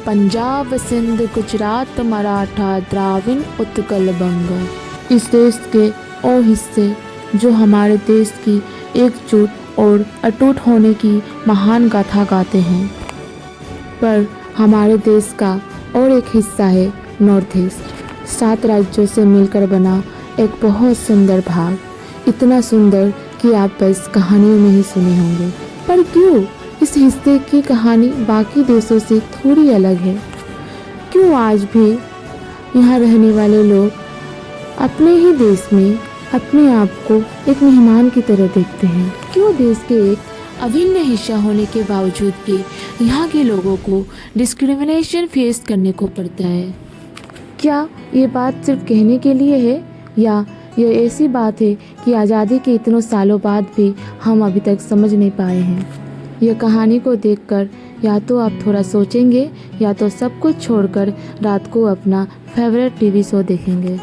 पंजाब सिंध गुजरात मराठा द्राविड़ उत्कल बंग। इस देश के और हिस्से जो हमारे देश की एकजुट और अटूट होने की महान गाथा गाते हैं, पर हमारे देश का और एक हिस्सा है नॉर्थ ईस्ट, 7 राज्यों से मिलकर बना एक बहुत सुंदर भाग, इतना सुंदर कि आप बस कहानियों में ही सुने होंगे। पर क्यों इस हिस्से की कहानी बाकी देशों से थोड़ी अलग है? क्यों आज भी यहाँ रहने वाले लोग अपने ही देश में अपने आप को एक मेहमान की तरह देखते हैं? क्यों देश के एक अभिन्न हिस्सा होने के बावजूद भी यहाँ के लोगों को डिस्क्रिमिनेशन फेस करने को पड़ता है? क्या ये बात सिर्फ कहने के लिए है, या ये ऐसी बात है कि आज़ादी के इतनों सालों बाद भी हम अभी तक समझ नहीं पाए हैं? यह कहानी को देखकर या तो आप थोड़ा सोचेंगे या तो सब कुछ छोड़कर रात को अपना फेवरेट टीवी शो देखेंगे।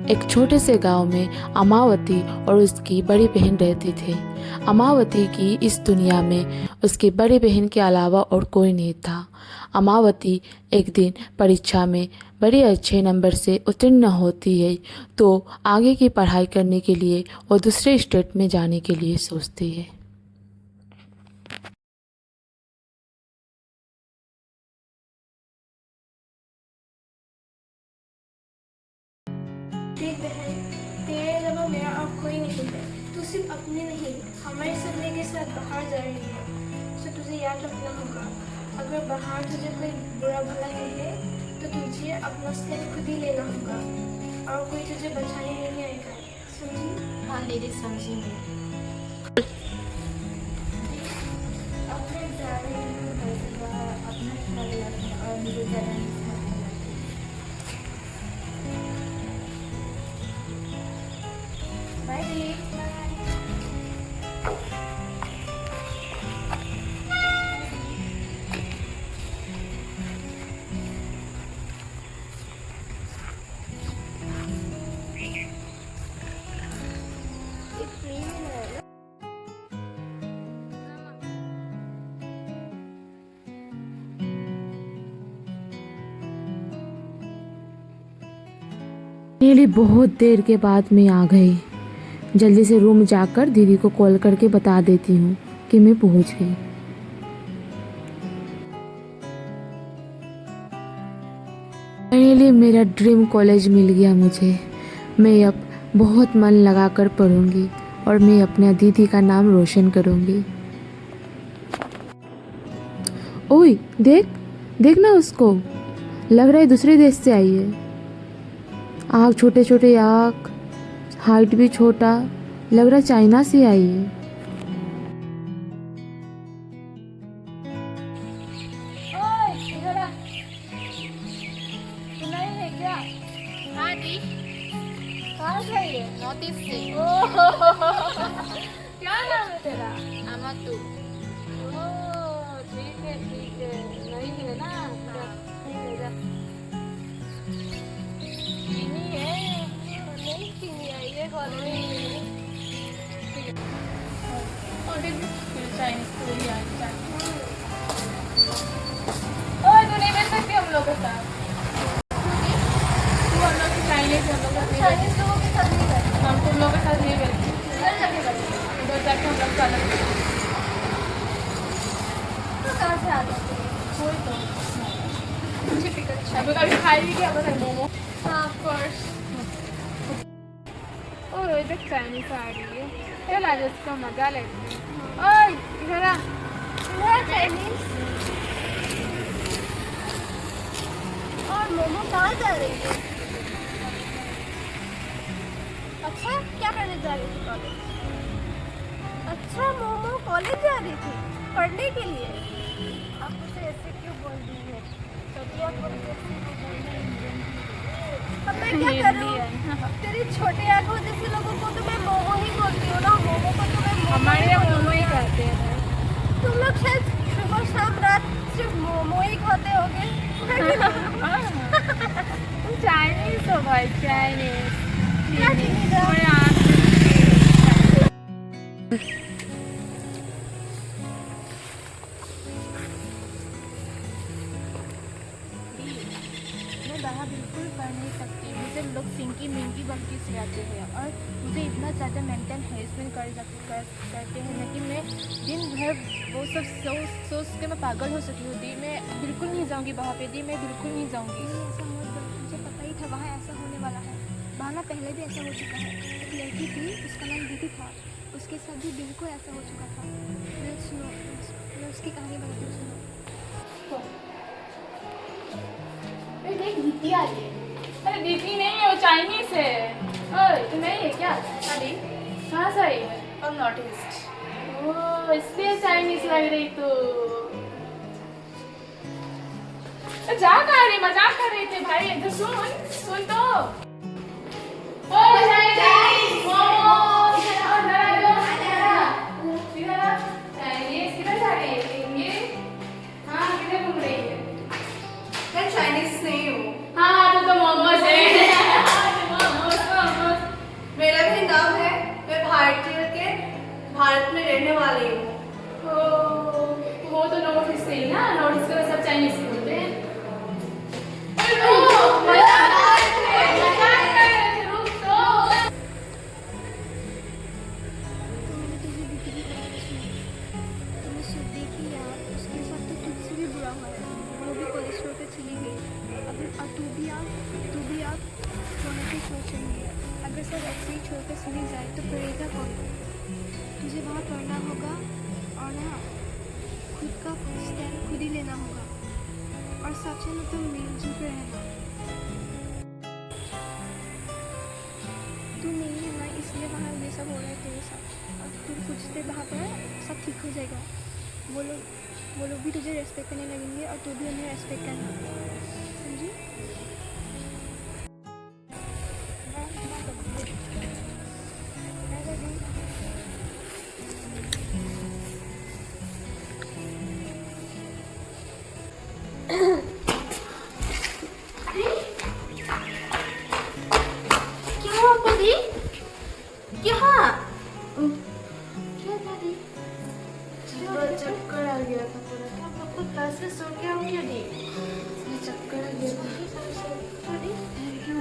एक छोटे से गांव में अमावती और उसकी बड़ी बहन रहती थी। अमावती की इस दुनिया में उसकी बड़ी बहन के अलावा और कोई नहीं था। अमावती एक दिन परीक्षा में बड़े अच्छे नंबर से उत्तीर्ण होती है तो आगे की पढ़ाई करने के लिए और दूसरे स्टेट में जाने के लिए सोचती है। देख बहन, तेरे अलावा मेरा और कोई नहीं है। तू सिर्फ अपने नहीं, हमारे सपने के साथ बाहर जा रही है। तो तुझे याद रखना होगा, अगर बाहर तुझे कोई बुरा भला कहे तो तुझे अपना स्टैंड खुद ही लेना होगा और कोई तुझे बचाने नहीं आएगा। समझी? हाँ दीदी, समझी मैं। अपने ड्राइविंग अपना ख्याल रखना और मुझे ज़्यादा नहीं बाय दी। फाइनली बहुत देर के बाद मैं आ गई। जल्दी से रूम जाकर दीदी को कॉल करके बता देती हूँ कि मैं पहुँच गई। फाइनली मेरा ड्रीम कॉलेज मिल गया मुझे। मैं अब बहुत मन लगाकर पढ़ूंगी और मैं अपने दीदी का नाम रोशन करूंगी। ओए देख, देखना उसको, लग रहा है दूसरे देश से आई है। आँख छोटे छोटे आँख, हाइट भी छोटा, लग रहा चाइना से आई है। ओए, इधर आ। तू नहीं है क्या? हाँ दी, कहाँ से आई है? नॉर्थ ईस्ट से। क्या नाम है तेरा? अमतू। ओह, ठीक है ठीक है। नहीं है ना? ठीक है जा। चीनी है? नहीं चीनी आई है कॉलेज में। और दीदी चाइनीज पूरी आ जाती। ओए, तू नहीं मिल सकती हम लोग के साथ। तू हम लोग चाइनीज हम लोग का चाइनीज लोगों के साथ नहीं बैठ। हम तुम लोग के साथ नहीं बैठे। उधर जाके बैठ। उधर जाके हम लोग का अलग। तो कहाँ से आ जाते हैं? कोई तो मुझे पिक अच्छा अभी कभी खाएगी क्या पता मोमो। हाँ ऑफ कोर्स। और इधर चाइनीज आ रही है, चल आज उसका मजा लेते हैं। ओए इधर आ। चाइनीज और मोमो कहाँ जा रही है? अच्छा, क्या करने जा रही थी कॉलेज? अच्छा, मोमो कॉलेज जा रही थी पढ़ने के लिए। आप उसे ऐसे क्यों बोल रही है? तभी आप बोल रही है। अब मैं क्या करूँ? तेरी Chinese. Chinese. Korean. मैं बाहर बिल्कुल पढ़ नहीं सकती, मुझे लोग सिंकी मिंकी बंकी से आते हैं और मुझे इतना ज़्यादा मेंटल हेरेसमेंट करते हैं ना कि मैं दिन भर वो सब सोच के मैं पागल हो चुकी हूँ दी। मैं बिल्कुल नहीं जाऊँगी वहाँ पे दी, मैं बिल्कुल नहीं जाऊँगी। ऐसा मत बोलो, मुझे पता ही था वहाँ ऐसा होने वाला है। वहाँ ना पहले भी ऐसा हो चुका है। एक लड़की थी, उसका नाम दीदी था, उसके साथ भी बिल्कुल ऐसा हो चुका था। मैं उसकी कहानी बताती हूँ, सुनो। देख दीदी आ रही है। अरे दीदी नहीं है, वो चाइनीज है। ओए तू नहीं है क्या? अरे कहाँ से आई है? I'm not east. ओह इसलिए चाइनीज लग रही तू। जा कहाँ रही, मजाक कर रहे थे भाई। इधर सुन तो। ओए चाइनीज मोमो इधर आओ, इधर आओ। इधर आओ। चाइनीज किधर जा रही है ये? हाँ किधर घूम रही है? मैं चाइनीज नहीं हूँ। हाँ तू तो मोमोज है। मेरा भी नाम है, मैं भारतीय के भारत में रहने वाली हूँ। वो तो नॉर्थ ईस्ट से ही ना, नॉर्थ ईस्ट के सब चाइनीज ही होते हैं। मैंने तुझे दीदी की कहानी सुनी। तुमने सुन देखी यार, उसके साथ तो तुझसे भी बुरा हुआ है। वो भी कोलेस्ट्रॉल पे चली गई। अब तू भी आप सोने की सोच रही है। अगर सब ऐसे ही छोड़ कर चली जाए तो करेगा कौन? तुझे वहाँ पढ़ना होगा और ना खुद का स्टैंड खुद ही लेना होगा और सबसे ना तुम मिलजुल कर रहना। तू नहीं है ना, इसलिए वहाँ ये सब हो रहा है तेरे साथ। और तू कुछ देर वहाँ पर सब ठीक हो जाएगा। वो लोग भी तुझे रेस्पेक्ट करने लगेंगे और तू भी उन्हें रेस्पेक्ट करना, समझी? क्या हुआ परी? क्या? चक्कर आ गया था पूरा। हम आपको क्लास में सो के हम क्यों नहीं? चक्कर आ गया था। Thank you.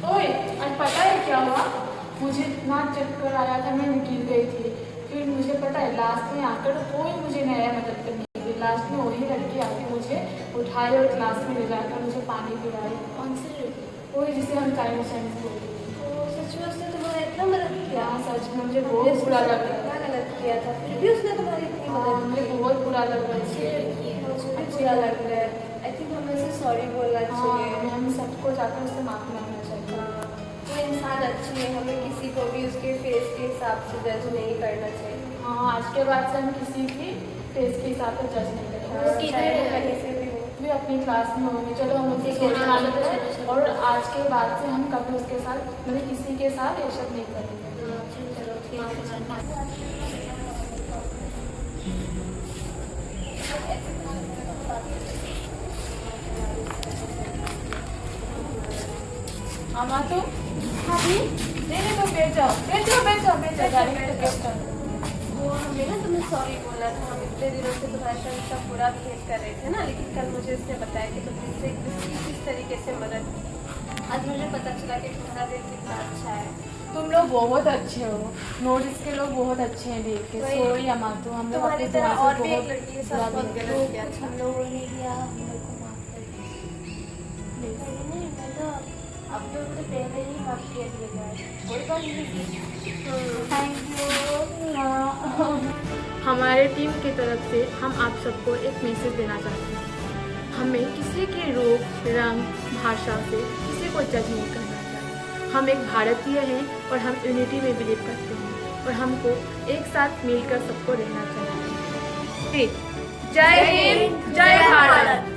ओए आज पता है क्या हुआ? मुझे इतना चक्कर आया था, मैं गिर गई थी। फिर मुझे पता है लास्ट में आकर कोई मुझे नहीं आया मदद करने के लिए। लास्ट में वही लड़की आके मुझे उठाई और क्लास में ले जाकर मुझे पानी पिलाई। कौन सी लड़की? वही जिसे हम चाइनीज बोलते हैं। तो सच में उसने तुम्हारा इतना मदद किया? हाँ सच में मुझे बहुत बुरा लग रहा क्या गलत किया था? फिर भी उसने तुम्हारी इतनी था। मदद मुझे की। बहुत बुरा लग रहा अच्छी है। लड़की है, मुझे भी बुरा लग रहा है। आई थिंक हमें उसे सॉरी बोलना चाहिए। हाँ हम सबको जाकर उससे माफी मांगना चाहिए। वो इंसान अच्छी है, हमें किसी को भी उसके फेस के हिसाब से जज नहीं करना चाहिए। हाँ आज के बाद से हम किसी की फेस के हिसाब से जज नहीं वो करेंगे। किधर है? कहीं से भी हो। भी अपनी क्लास में होंगे। चलो हम उससे ठीक है, सोच हाँ, मानते चलो, हैं चलो। और आज के बाद से हम कभी उसके साथ मतलब किसी के साथ ये सब नहीं करेंगे। चलो ठीक है। अमा तो हाँ भी नहीं तो बैठ जाओ गाड़ी में बैठ जाओ। वो हमें ना तुम्हें सॉरी बोला था। हम इतने दिनों से तुम्हारे साथ इतना बुरा खेल कर रहे थे ना, लेकिन कल मुझे उसने बताया कि तुम इससे किस तरीके से मदद की। आज मुझे पता चला कि तुम्हारा दिल कितना अच्छा है। तुम लोग बहुत अच्छे हो, नॉर्थ ईस्ट के लोग बहुत अच्छे हैं देख के। वही। सॉरी अमा तो हम लोग तुम्हारी अपने तरह दिमाग और से भी एक बहुत लड़की के साथ बुरा बहुत लगा। गलत किया था। हम लोगों ने किया, हम लोग को माफ कर दीजिए। नहीं, मैं तो अब तो मुझे पहले ही माफ किया दिया जाए। कोई बात नहीं। Thank you. हमारे टीम की तरफ से हम आप सबको एक मैसेज देना चाहते हैं। हमें किसी के रूप, रंग, भाषा से किसी को जज नहीं करना चाहिए। हम एक भारतीय हैं और हम यूनिटी में बिलीव करते हैं और हमको एक साथ मिलकर सबको रहना चाहिए। जय हिंद, जय भारत।